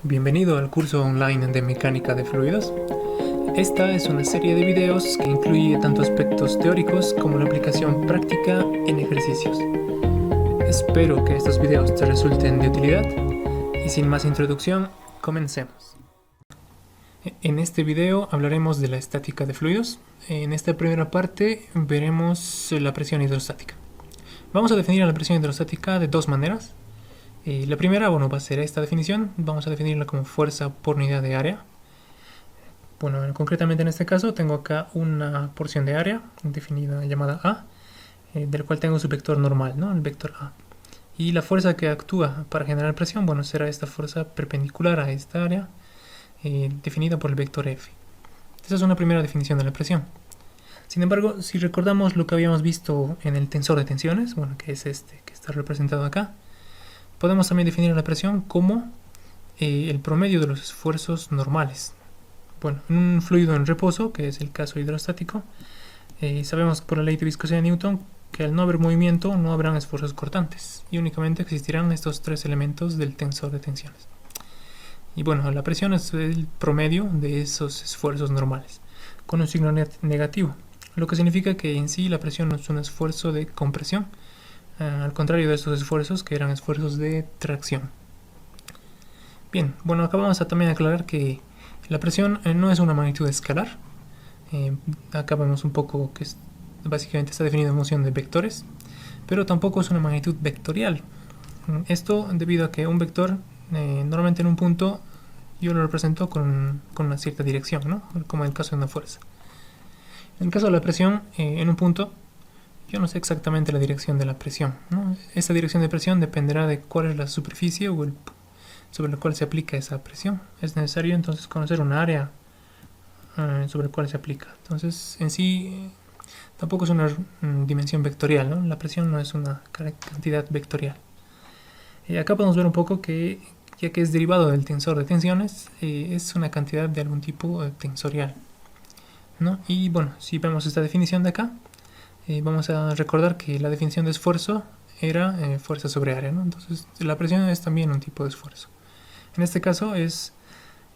Bienvenido al curso online de mecánica de fluidos. Esta es una serie de videos que incluye tanto aspectos teóricos como la aplicación práctica en ejercicios. Espero que estos videos te resulten de utilidad y sin más introducción, comencemos. En este video hablaremos de la estática de fluidos. En esta primera parte veremos la presión hidrostática. Vamos a definir la presión hidrostática de dos maneras. La primera, va a ser esta definición. Vamos a definirla como fuerza por unidad de área. Concretamente en este caso tengo acá una porción de área definida llamada A, del cual tengo su vector normal, ¿no? El vector A. Y la fuerza que actúa para generar presión, será esta fuerza perpendicular a esta área, definida por el vector F. Esa es una primera definición de la presión. Sin embargo, si recordamos lo que habíamos visto en el tensor de tensiones, que es este que está representado acá, podemos también definir la presión como el promedio de los esfuerzos normales. En un fluido en reposo, que es el caso hidrostático, sabemos por la ley de viscosidad de Newton que al no haber movimiento no habrán esfuerzos cortantes y únicamente existirán estos tres elementos del tensor de tensiones. Y la presión es el promedio de esos esfuerzos normales, con un signo negativo, lo que significa que en sí la presión no es un esfuerzo de compresión, al contrario de estos esfuerzos que eran esfuerzos de tracción. Bien, acá vamos a también aclarar que la presión no es una magnitud escalar. Acá vemos un poco que básicamente está definido en función de vectores, pero tampoco es una magnitud vectorial. Esto debido a que un vector, normalmente en un punto, yo lo represento con una cierta dirección, ¿no? Como en el caso de una fuerza. En el caso de la presión, en un punto, yo no sé exactamente la dirección de la presión, ¿no? Esa dirección de presión dependerá de cuál es la superficie sobre la cual se aplica esa presión. Es necesario entonces conocer un área sobre la cual se aplica. Entonces, en sí, tampoco es una dimensión vectorial, ¿no? La presión no es una cantidad vectorial. Acá podemos ver un poco que, ya que es derivado del tensor de tensiones, es una cantidad de algún tipo tensorial, ¿no? Y si vemos esta definición de acá, vamos a recordar que la definición de esfuerzo era fuerza sobre área, ¿no? Entonces la presión es también un tipo de esfuerzo. En este caso es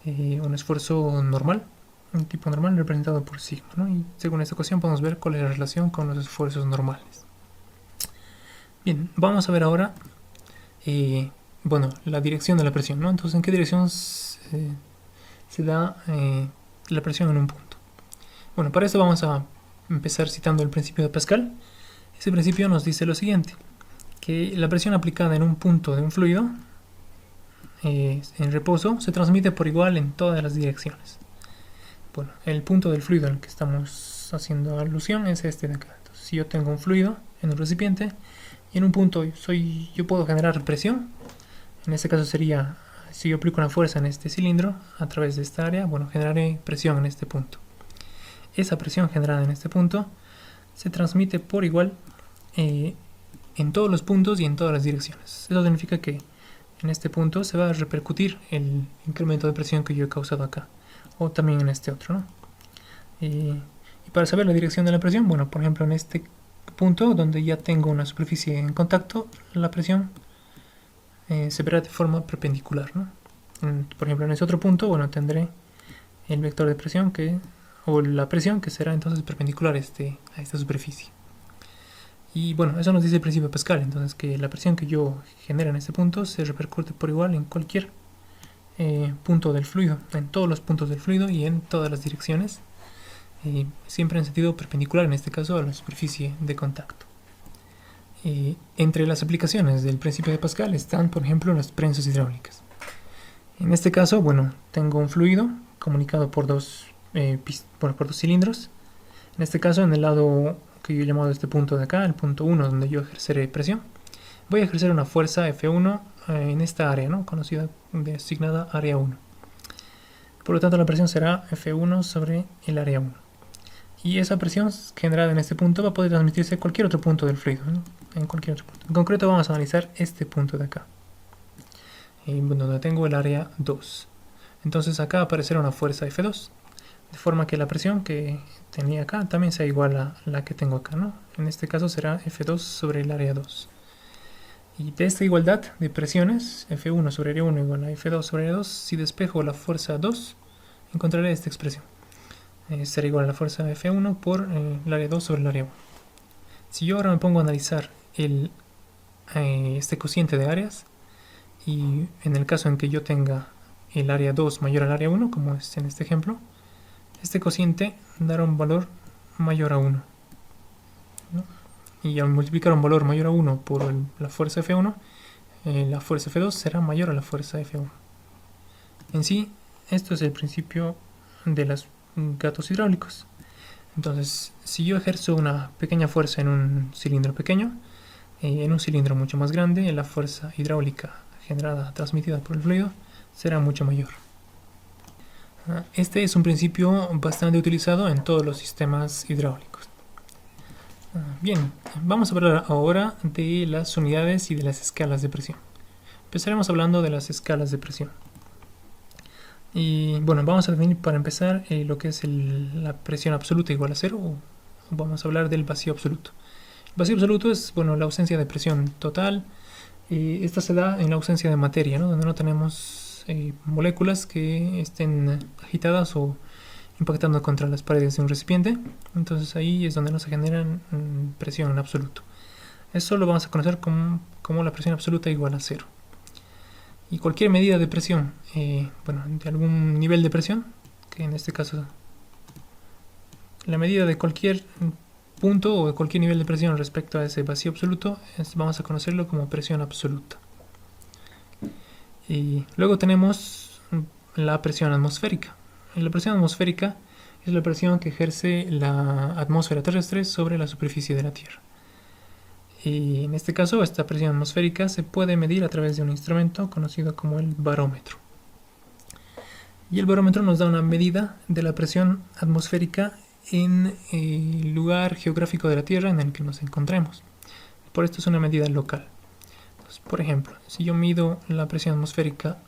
un esfuerzo normal, un tipo normal representado por sigma, ¿no? Y según esta ecuación podemos ver cuál es la relación con los esfuerzos normales. Bien, vamos a ver ahora la dirección de la presión, ¿no? Entonces, ¿en qué dirección se da la presión en un punto? Para eso vamos a empezar citando el principio de Pascal. Ese principio nos dice lo siguiente, que la presión aplicada en un punto de un fluido en reposo se transmite por igual en todas las direcciones. El punto del fluido al que estamos haciendo alusión es este de acá. Entonces, si yo tengo un fluido en un recipiente y en un punto yo puedo generar presión, en este caso sería, si yo aplico una fuerza en este cilindro a través de esta área, generaré presión en este punto. Esa presión generada en este punto se transmite por igual en todos los puntos y en todas las direcciones. Eso significa que en este punto se va a repercutir el incremento de presión que yo he causado acá, o también en este otro, ¿no? Y para saber la dirección de la presión, por ejemplo en este punto donde ya tengo una superficie en contacto, la presión se verá de forma perpendicular, ¿no? Por ejemplo en ese otro punto, tendré el vector de presión o la presión que será entonces perpendicular a esta superficie. Y eso nos dice el principio de Pascal, entonces que la presión que yo genero en este punto se repercute por igual en cualquier punto del fluido, en todos los puntos del fluido y en todas las direcciones, siempre en sentido perpendicular, en este caso a la superficie de contacto. Entre las aplicaciones del principio de Pascal están, por ejemplo, las prensas hidráulicas. En este caso, tengo un fluido comunicado por dos cilindros. En este caso, en el lado que yo he llamado este punto de acá, el punto 1, donde yo ejerceré presión, voy a ejercer una fuerza F1 en esta área, ¿no? Conocida, designada área 1. Por lo tanto, la presión será F1 sobre el área 1. Y esa presión generada en este punto va a poder transmitirse a cualquier otro punto del fluido, ¿no? En cualquier otro punto. En concreto vamos a analizar este punto de acá, donde tengo el área 2. Entonces acá aparecerá una fuerza F2, de forma que la presión que tenía acá también sea igual a la que tengo acá, ¿no? En este caso será F2 sobre el área 2. Y de esta igualdad de presiones, F1 sobre área 1 igual a F2 sobre área 2, si despejo la fuerza 2, encontraré esta expresión. Será igual a la fuerza F1 por el área 2 sobre el área 1. Si yo ahora me pongo a analizar este cociente de áreas, y en el caso en que yo tenga el área 2 mayor al área 1, como es en este ejemplo, este cociente dará un valor mayor a 1, ¿no? Y al multiplicar un valor mayor a 1 por la fuerza F1, la fuerza F2 será mayor a la fuerza F1. En sí, esto es el principio de los gatos hidráulicos. Entonces, si yo ejerzo una pequeña fuerza en un cilindro pequeño, en un cilindro mucho más grande, la fuerza hidráulica generada, transmitida por el fluido, será mucho mayor. Este es un principio bastante utilizado en todos los sistemas hidráulicos. Bien, vamos a hablar ahora de las unidades y de las escalas de presión. Empezaremos hablando de las escalas de presión. Y bueno, vamos a definir para empezar lo que es la presión absoluta igual a cero, o vamos a hablar del vacío absoluto. El vacío absoluto es, bueno, la ausencia de presión total. Esta se da en la ausencia de materia, ¿no? Donde no tenemos moléculas que estén agitadas o impactando contra las paredes de un recipiente. Entonces ahí es donde no se genera presión en absoluto. Eso lo vamos a conocer como la presión absoluta igual a cero. Y cualquier medida de presión, bueno, de algún nivel de presión, que en este caso la medida de cualquier punto o de cualquier nivel de presión respecto a ese vacío absoluto, vamos a conocerlo como presión absoluta. Y luego tenemos la presión atmosférica. La presión atmosférica es la presión que ejerce la atmósfera terrestre sobre la superficie de la Tierra. Y en este caso, esta presión atmosférica se puede medir a través de un instrumento conocido como el barómetro. Y el barómetro nos da una medida de la presión atmosférica en el lugar geográfico de la Tierra en el que nos encontremos. Por esto es una medida local. Entonces, por ejemplo, si yo mido la presión atmosférica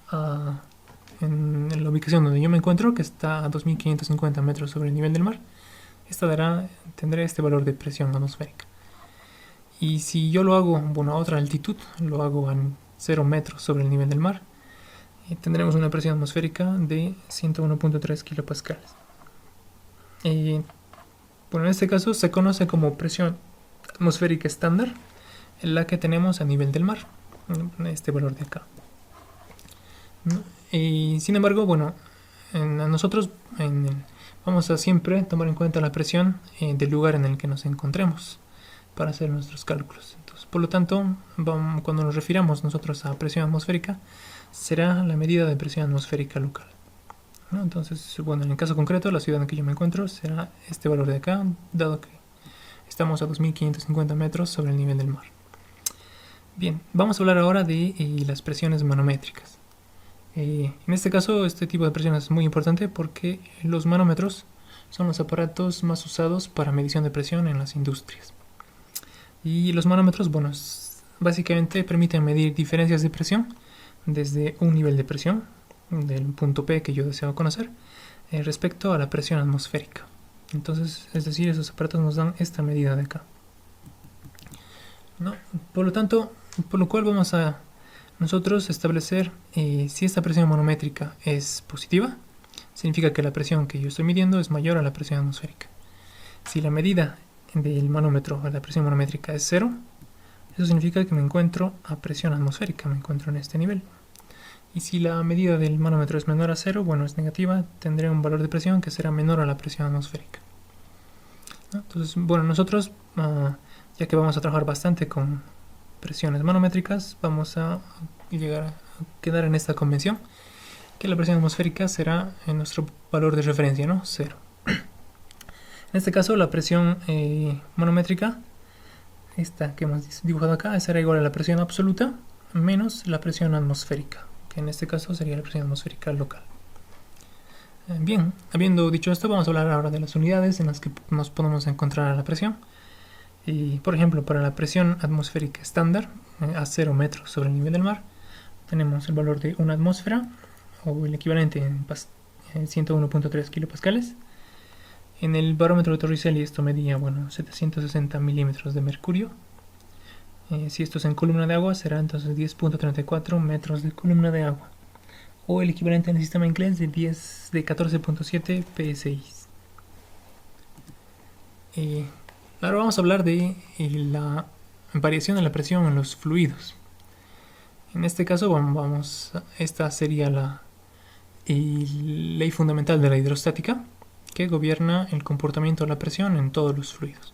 en la ubicación donde yo me encuentro, que está a 2550 metros sobre el nivel del mar, tendré este valor de presión atmosférica. Y si yo lo hago, bueno, a otra altitud, lo hago a 0 metros sobre el nivel del mar, tendremos una presión atmosférica de 101.3 kilopascales. Bueno, en este caso se conoce como presión atmosférica estándar, la que tenemos a nivel del mar, este valor de acá. Y sin embargo, bueno, nosotros vamos a siempre tomar en cuenta la presión del lugar en el que nos encontremos para hacer nuestros cálculos. Entonces, por lo tanto, cuando nos refiramos nosotros a presión atmosférica, será la medida de presión atmosférica local, ¿no? Entonces, bueno, en el caso concreto, la ciudad en la que yo me encuentro será este valor de acá, dado que estamos a 2550 metros sobre el nivel del mar. Bien, vamos a hablar ahora de las presiones manométricas. En este caso, este tipo de presión es muy importante porque los manómetros son los aparatos más usados para medición de presión en las industrias. Y los manómetros, bueno, básicamente permiten medir diferencias de presión desde un nivel de presión, del punto P que yo deseo conocer, respecto a la presión atmosférica. Entonces, es decir, esos aparatos nos dan esta medida de acá, ¿no? Por lo cual vamos a nosotros establecer si esta presión manométrica es positiva, significa que la presión que yo estoy midiendo es mayor a la presión atmosférica. Si la medida del manómetro a la presión manométrica es 0, eso significa que me encuentro a presión atmosférica, me encuentro en este nivel. Y si la medida del manómetro es menor a 0, bueno, es negativa, tendré un valor de presión que será menor a la presión atmosférica, ¿no? Entonces, bueno, nosotros, ya que vamos a trabajar bastante con presiones manométricas, vamos a llegar a quedar en esta convención que la presión atmosférica será en nuestro valor de referencia, ¿no? 0. En este caso, la presión manométrica, esta que hemos dibujado acá, será igual a la presión absoluta menos la presión atmosférica, que en este caso sería la presión atmosférica local. Bien, habiendo dicho esto, vamos a hablar ahora de las unidades en las que nos podemos encontrar a la presión. Por ejemplo, para la presión atmosférica estándar, a 0 metros sobre el nivel del mar, tenemos el valor de una atmósfera, o el equivalente en 101.3 kilopascales. En el barómetro de Torricelli esto medía, bueno, 760 milímetros de mercurio, Si esto es en columna de agua, será entonces 10.34 metros de columna de agua, o el equivalente en el sistema inglés de 14.7 psi. Ahora vamos a hablar de la variación de la presión en los fluidos. En este caso, esta sería la ley fundamental de la hidrostática, que gobierna el comportamiento de la presión en todos los fluidos.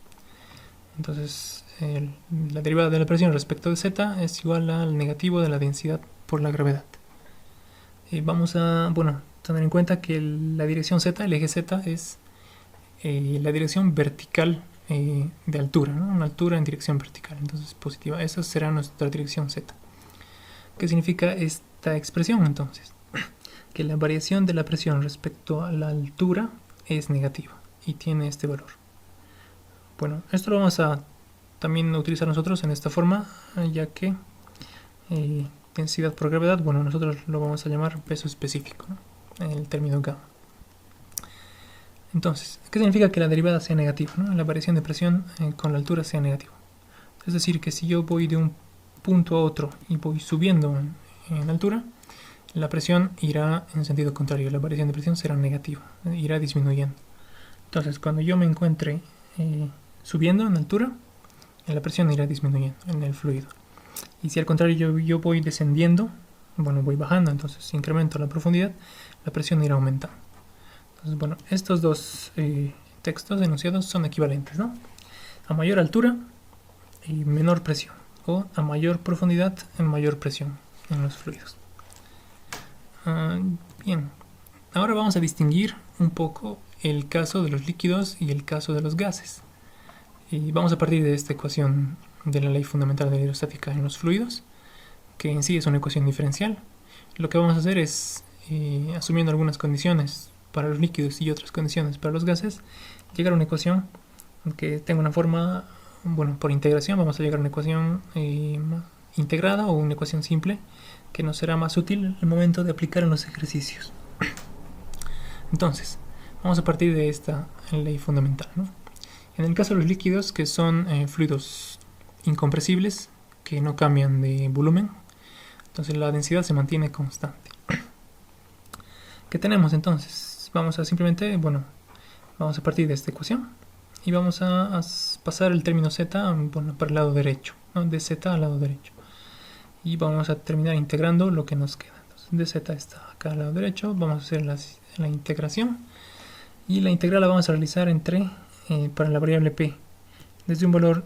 Entonces, la derivada de la presión respecto de z es igual al negativo de la densidad por la gravedad. Vamos a tener en cuenta que la dirección z, el eje z, es la dirección vertical de altura, ¿no? Una altura en dirección vertical, entonces positiva. Esa será nuestra dirección z. ¿Qué significa esta expresión entonces? Que la variación de la presión respecto a la altura es negativa y tiene este valor. Bueno, esto lo vamos a también utilizar nosotros en esta forma, ya que densidad por gravedad, nosotros lo vamos a llamar peso específico, ¿no? El término gamma. Entonces, ¿qué significa que la derivada sea negativa, ¿no? La variación de presión con la altura sea negativa. Es decir, que si yo voy de un punto a otro y voy subiendo en altura, la presión irá en sentido contrario, la variación de presión será negativa, irá disminuyendo. Entonces, cuando yo me encuentre subiendo en altura, la presión irá disminuyendo en el fluido. Y si al contrario yo voy descendiendo, voy bajando, entonces incremento la profundidad, la presión irá aumentando. Entonces, estos dos textos enunciados son equivalentes, ¿no? A mayor altura y menor presión, o a mayor profundidad en mayor presión en los fluidos. Bien, ahora vamos a distinguir un poco el caso de los líquidos y el caso de los gases. Y vamos a partir de esta ecuación de la ley fundamental de la hidrostática en los fluidos, que en sí es una ecuación diferencial. Lo que vamos a hacer es, asumiendo algunas condiciones para los líquidos y otras condiciones para los gases, llegar a una ecuación que tenga una forma, por integración vamos a llegar a una ecuación integrada o una ecuación simple, que nos será más útil al momento de aplicar en los ejercicios. Entonces, vamos a partir de esta ley fundamental, ¿no? En el caso de los líquidos, que son fluidos incompresibles, que no cambian de volumen, entonces la densidad se mantiene constante. ¿Qué tenemos entonces? Vamos a simplemente, vamos a partir de esta ecuación y vamos a pasar el término z para el lado derecho, ¿no? De z al lado derecho. Y vamos a terminar integrando lo que nos queda. Entonces, dz está acá al lado derecho, vamos a hacer la integración. Y la integral la vamos a realizar para la variable p, desde un valor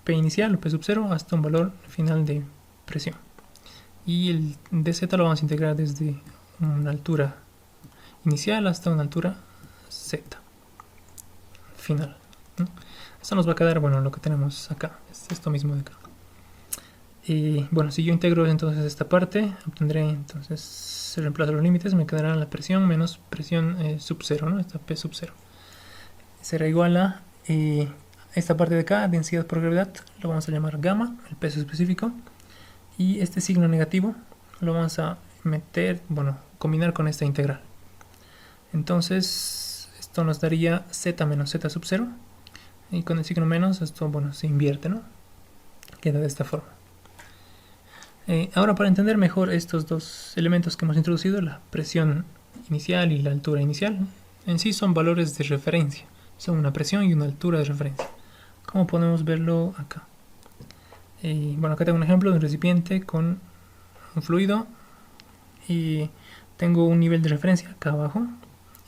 p inicial o p sub 0 hasta un valor final de presión. Y el dz lo vamos a integrar desde una altura inicial hasta una altura z final, ¿no? Esto nos va a quedar, lo que tenemos acá, es esto mismo de acá. Y si yo integro entonces esta parte, obtendré, entonces se reemplazo los límites, me quedará la presión menos presión sub 0, ¿no? Esta P sub 0. Será igual a esta parte de acá, densidad por gravedad, lo vamos a llamar gamma, el peso específico. Y este signo negativo lo vamos a meter, combinar con esta integral. Entonces, esto nos daría z menos z sub 0. Y con el signo menos, esto, se invierte, ¿no? Queda de esta forma. Ahora, para entender mejor estos dos elementos que hemos introducido, la presión inicial y la altura inicial, en sí son valores de referencia. Son una presión y una altura de referencia. ¿Cómo podemos verlo acá? Acá tengo un ejemplo de un recipiente con un fluido y tengo un nivel de referencia acá abajo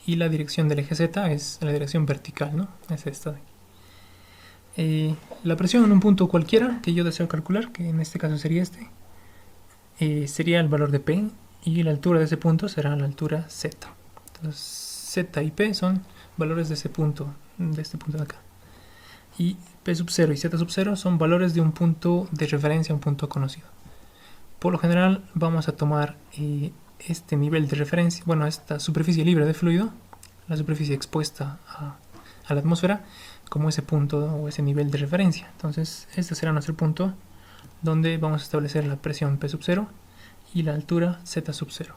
y la dirección del eje Z es la dirección vertical, ¿no? Es esta de aquí. La presión en un punto cualquiera que yo deseo calcular, que en este caso sería sería el valor de P, y la altura de ese punto será la altura Z. Entonces Z y P son valores de ese punto, de este punto de acá. Y P sub 0 y Z sub 0 son valores de un punto de referencia, un punto conocido. Por lo general vamos a tomar este nivel de referencia, esta superficie libre de fluido, la superficie expuesta a la atmósfera, como ese punto o ese nivel de referencia. Entonces este será nuestro punto donde vamos a establecer la presión P sub 0 y la altura Z sub 0.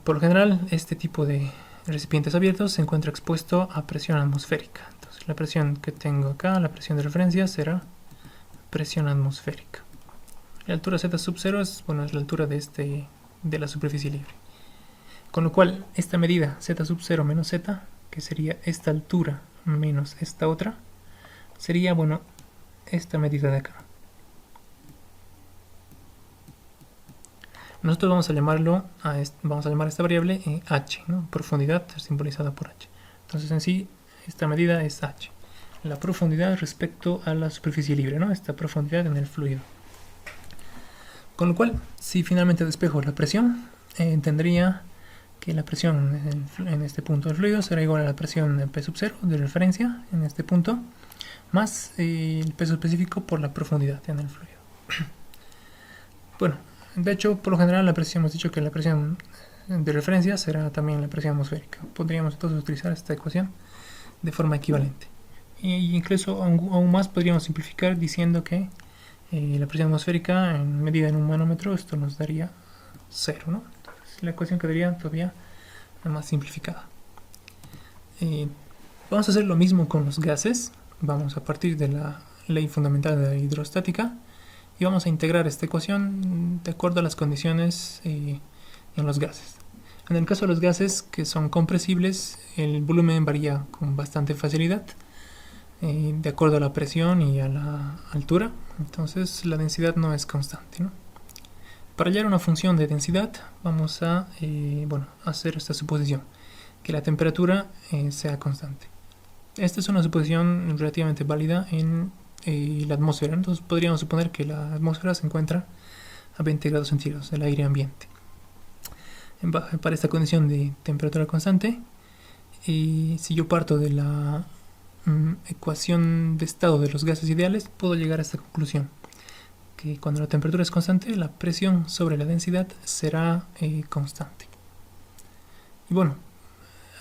Por lo general este tipo de recipientes abiertos se encuentra expuesto a presión atmosférica. Entonces la presión que tengo acá, la presión de referencia, será presión atmosférica. La altura Z sub 0 es, bueno, es la altura de la superficie libre. Con lo cual, esta medida Z sub 0 menos Z, que sería esta altura menos esta otra, sería, bueno, esta medida de acá. Nosotros vamos a llamar esta variable h, ¿no? Profundidad simbolizada por h. Entonces en sí, esta medida es h. La profundidad respecto a la superficie libre, ¿no? Esta profundidad en el fluido. Con lo cual, si finalmente despejo la presión, tendría que la presión en este punto del fluido será igual a la presión de P sub 0 de referencia en este punto, más el peso específico por la profundidad en el fluido. Bueno, de hecho, por lo general hemos dicho que la presión de referencia será también la presión atmosférica. Podríamos entonces utilizar esta ecuación de forma equivalente. Y incluso aún más podríamos simplificar diciendo que la presión atmosférica en medida en un manómetro, esto nos daría 0, ¿no? Entonces, la ecuación quedaría todavía más simplificada. Vamos a hacer lo mismo con los gases. Vamos a partir de la ley fundamental de la hidrostática y vamos a integrar esta ecuación de acuerdo a las condiciones en los gases. En el caso de los gases que son compresibles, el volumen varía con bastante facilidad de acuerdo a la presión y a la altura. Entonces la densidad no es constante, ¿no? Para hallar una función de densidad vamos a hacer esta suposición, que la temperatura sea constante. Esta es una suposición relativamente válida en la atmósfera. Entonces podríamos suponer que la atmósfera se encuentra a 20 grados centígrados, el aire ambiente. Para esta condición de temperatura constante, si yo parto de la ecuación de estado de los gases ideales, puedo llegar a esta conclusión, que cuando la temperatura es constante, la presión sobre la densidad será constante. Y bueno,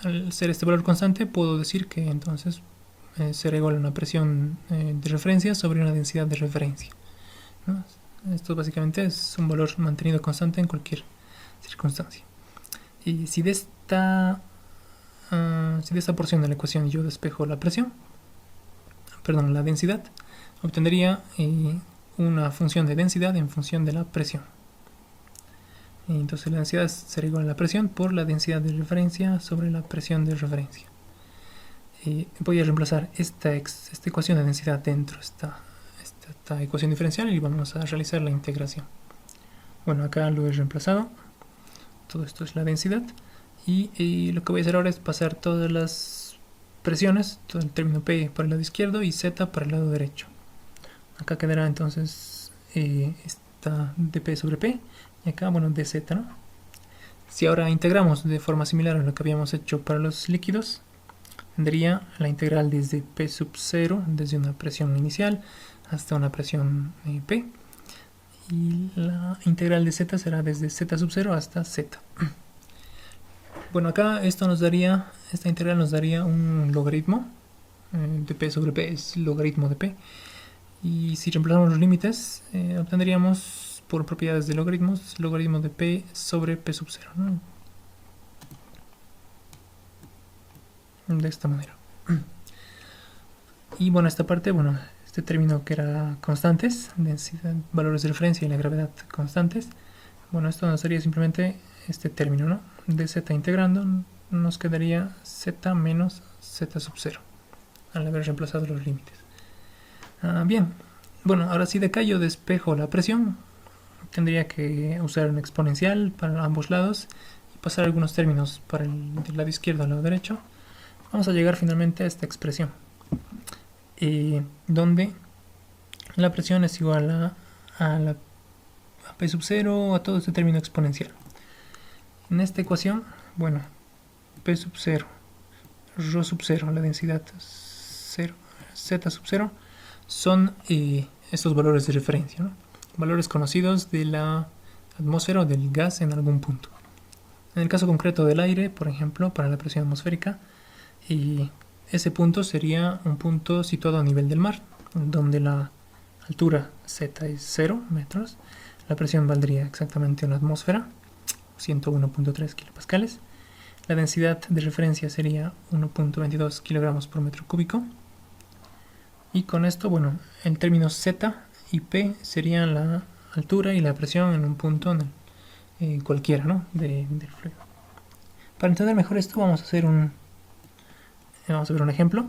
al ser este valor constante, puedo decir que entonces será igual a una presión de referencia sobre una densidad de referencia, ¿no? Esto básicamente es un valor mantenido constante en cualquier circunstancia. Y si de esta porción de la ecuación yo despejo la densidad, obtendría una función de densidad en función de la presión. Entonces la densidad será igual a la presión por la densidad de referencia sobre la presión de referencia. Voy a reemplazar esta ecuación de densidad dentro de esta ecuación diferencial y vamos a realizar la integración. Bueno, acá lo he reemplazado. Todo esto es la densidad. Y lo que voy a hacer ahora es pasar todas las presiones, todo el término P para el lado izquierdo y Z para el lado derecho. Acá quedará entonces esta dP sobre P y acá, bueno, dz, ¿no? Si ahora integramos de forma similar a lo que habíamos hecho para los líquidos, tendría la integral desde P sub 0, desde una presión inicial hasta una presión P, y la integral de Z será desde Z sub 0 hasta Z. Bueno, acá esta integral nos daría un logaritmo de P sobre P, es logaritmo de P, y si reemplazamos los límites obtendríamos por propiedades de logaritmos, logaritmo de P sobre P sub 0, ¿no? De esta manera. Y bueno, esta parte, bueno, este término que era constantes, densidad, valores de referencia y la gravedad constantes, bueno, esto nos daría simplemente este término, ¿no? De z integrando nos quedaría z menos z sub 0 al haber reemplazado los límites. Bien, bueno, ahora sí de acá yo despejo la presión. Tendría que usar un exponencial para ambos lados y pasar algunos términos para del lado izquierdo al lado derecho. Vamos a llegar finalmente a esta expresión, donde la presión es igual a P sub 0, a todo este término exponencial. En esta ecuación, bueno, P sub 0, ρ sub 0, la densidad 0, Z sub 0, son estos valores de referencia, ¿no? Valores conocidos de la atmósfera o del gas en algún punto. En el caso concreto del aire, por ejemplo, para la presión atmosférica, ese punto sería un punto situado a nivel del mar, donde la altura Z es 0 metros, la presión valdría exactamente una atmósfera, 101.3 kilopascales, La densidad de referencia sería 1.22 kilogramos por metro cúbico. Y con esto, bueno, el término Z y P serían la altura y la presión en un punto cualquiera, ¿no? del fluido. Para entender mejor esto vamos a ver un ejemplo.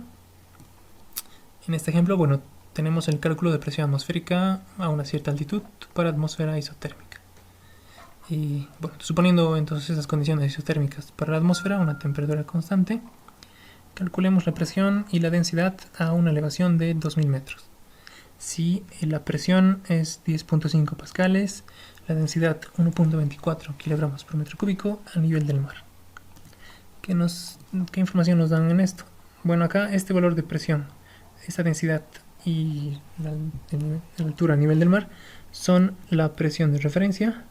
En este ejemplo, bueno, tenemos el cálculo de presión atmosférica a una cierta altitud para atmósfera isotérmica. Y bueno, suponiendo entonces esas condiciones isotérmicas para la atmósfera, una temperatura constante, calculemos la presión y la densidad a una elevación de 2000 metros. Si la presión es 10.5 pascales, la densidad 1.24 kilogramos por metro cúbico a nivel del mar. ¿Qué información nos dan en esto? Bueno, acá este valor de presión, esta densidad y la altura a nivel del mar son la presión de referencia,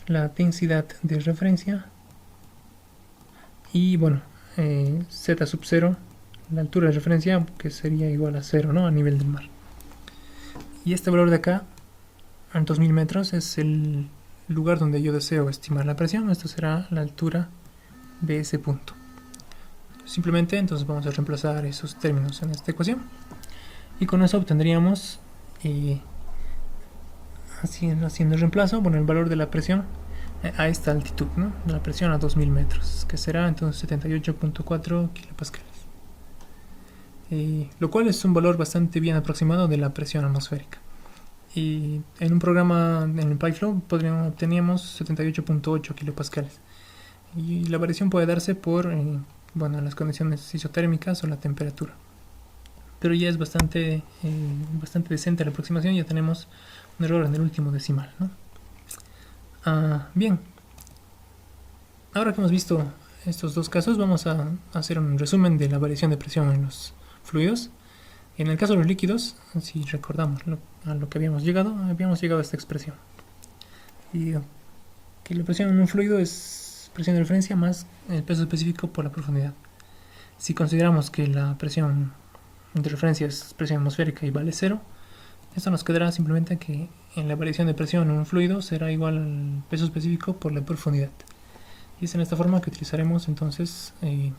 la densidad de referencia y bueno, Z sub 0, la altura de referencia, que sería igual a 0, ¿no? A nivel del mar. Y este valor de acá, en 2000 metros, es el lugar donde yo deseo estimar la presión. Esto será la altura de ese punto. Simplemente entonces vamos a reemplazar esos términos en esta ecuación y con eso obtendríamos, haciendo el reemplazo, bueno, el valor de la presión a esta altitud, ¿no? La presión a 2000 metros, que será entonces 78.4 kilopascales, lo cual es un valor bastante bien aproximado de la presión atmosférica. Y en un programa en el PyFlow obteníamos 78.8 kilopascales. Y la variación puede darse por bueno, las condiciones isotérmicas o la temperatura. Pero ya es bastante decente la aproximación, ya tenemos un error en el último decimal, ¿no? Bien, ahora que hemos visto estos dos casos, vamos a hacer un resumen de la variación de presión en los fluidos. En el caso de los líquidos, si recordamos a lo que habíamos llegado a esta expresión. Y que la presión en un fluido es presión de referencia más el peso específico por la profundidad. Si consideramos que la presión de referencia es presión atmosférica y vale 0, esto nos quedará simplemente que en la variación de presión en un fluido será igual al peso específico por la profundidad. Y es en esta forma que utilizaremos entonces en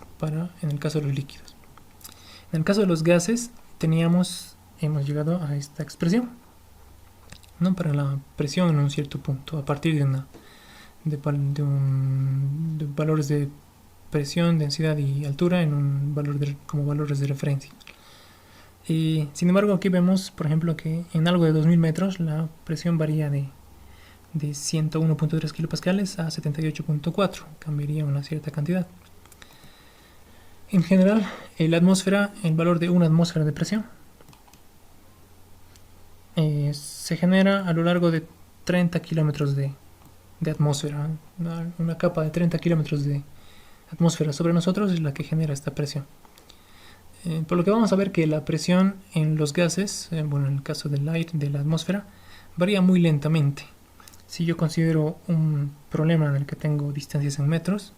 el caso de los líquidos. En el caso de los gases hemos llegado a esta expresión, ¿no? Para la presión en un cierto punto, a partir de valores de presión, densidad y altura como valores de referencia. Sin embargo, aquí vemos, por ejemplo, que en algo de 2000 metros la presión varía de 101.3 kilopascales a 78.4, cambiaría una cierta cantidad. En general, en la atmósfera, el valor de una atmósfera de presión se genera a lo largo de 30 kilómetros de atmósfera. Una capa de 30 kilómetros de atmósfera sobre nosotros es la que genera esta presión. Por lo que vamos a ver que la presión en los gases, bueno, en el caso del aire, de la atmósfera, varía muy lentamente. Si yo considero un problema en el que tengo distancias en metros,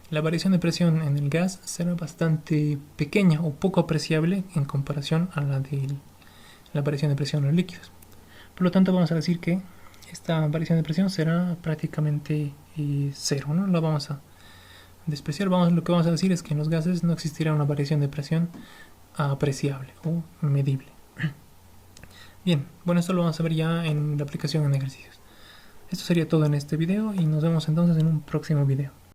la variación de presión en el gas será bastante pequeña o poco apreciable en comparación a la de la variación de presión en los líquidos. Por lo tanto, vamos a decir que esta variación de presión será prácticamente 0, ¿no? La vamos a despreciar. Lo que vamos a decir es que en los gases no existirá una variación de presión apreciable o medible. Bien, bueno, esto lo vamos a ver ya en la aplicación en ejercicios. Esto sería todo en este video y nos vemos entonces en un próximo video.